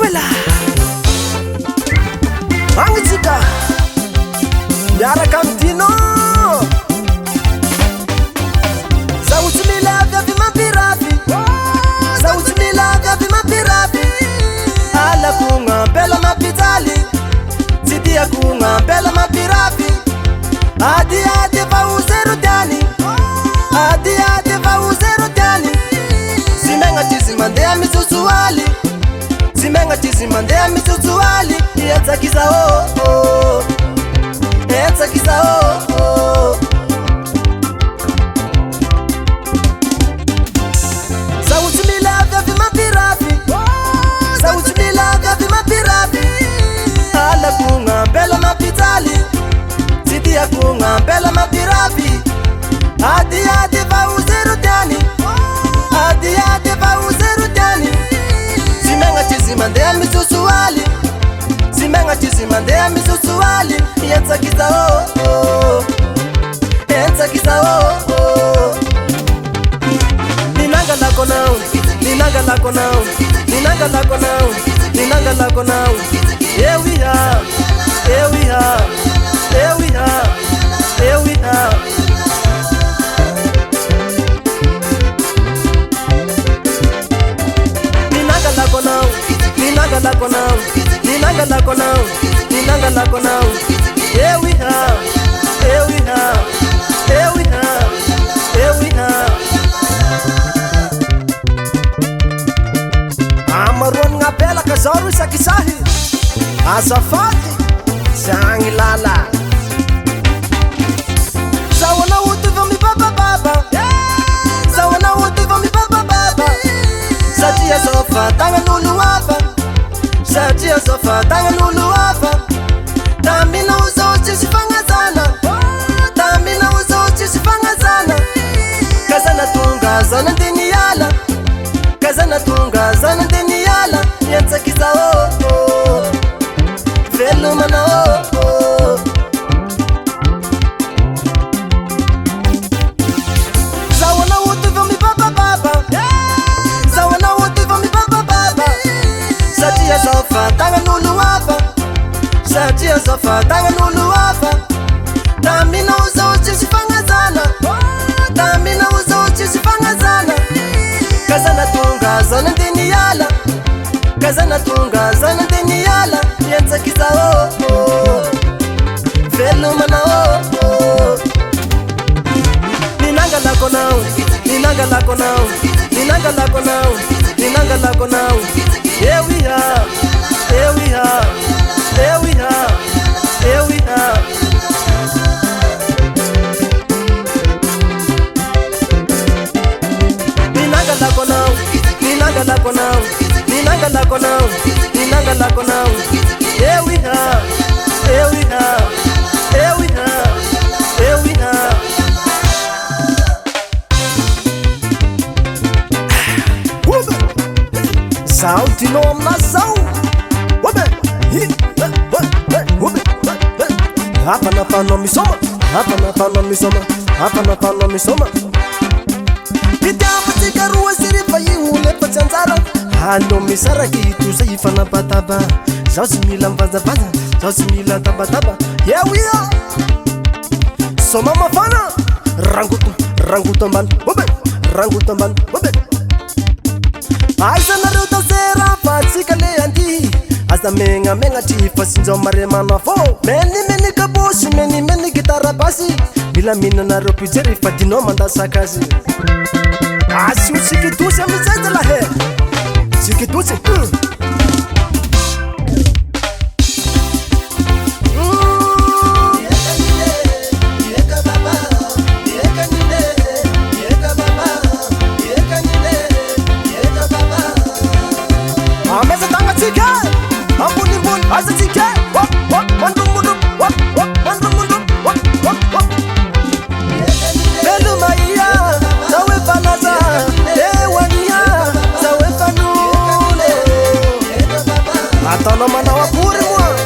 Wabela Angitsika Yaraka mtino Sauti milavya vimapirapi Sauti milavya vimapirapi Ala kunga bela mapitali Zidia kunga bela mapirapi Adi adi va uzero dani Adi adi va uzero dani Zimenga tizimandea misusuali Zimenga tizimandea misusuali Yetsakiza oh oh Yetsakiza oh oh Sauti milavya vimapirapi Sauti milavya vimapirapi Ala kunga bela mapitali Zidia kunga bela mapirapi Adi adi va uzero dani Adi adi va uzero dani Zimenga tizimandea misusuali Zimenga tizimandea misusuali Yetsakiza oh oh Yetsakiza oh oh Ninanga lako now Ninanga lako now Ninanga lako now Ninanga lako now Here we are Here we are Here we are Here we are Ninanga lako now Ninanga lako now Ninanga lako now Ninanga lako now Here we are Here we are Here we are Here we are Amaruan nga bela kazaru sa kisahi Azafati Sangi lala Sawana uti vami baba baba Sawana uti vami baba baba Sajia sofa tanga nulu wapa Sajia sofa tanga nulu wapa Tamina uzochi sifanga zana Tamina uzochi sifanga zana Kazana tunga zana dini yala Kazana tunga zana dini yala Yetsakiza oh oh Velu mana oh oh Sawana uti vami baba baba Sawana uti vami baba baba Sajia sofa tanga nulu wapa Sajia sofa tanga nulu wapa Tamina uzochi sifanga zana Tamina uzochi sifanga zana Kazana tunga zana dini yala Kazana tunga zana dini yala Yetsakiza oh oh Velu mana oh oh Ninanga lako now Ninanga lako now Ninanga lako now Ninanga lako now Here we are Here we are Here we are Here we are Ninanga lako now Ninanga lako now Ninanga lako now Ninanga lako now Here we are Here we are Here we are Here we are Sauti no mazao Wabe Hapa na pano misoma Hapa na pano misoma Hapa na pano misoma Bidama tikaruwa sirifa yihule pachanzara Halo misara kitu saifa na pataba Sausi mila mbaza baza Sausi mila taba taba Here we are Soma mafana Rangutu Rangutu mban Wabe Rangutu mban Wabe Aisa na ruta sera Fatsika le anti Asa menga menga chifa sinzo maremana fo Meni kaboshi Meni gitara basi Bila mina na ropi jeri Fatino manda sakasi Asi usikitusi amizaita la he Sikitusi Ameza tanga tike Ambuni mbuni Asa tike Wap wap Mandu mundu Wap wap Mandu mundu Wap wap wap Belu maiya Zawe fanaza Ewania Zawe fanule Atana mana wapuri mwa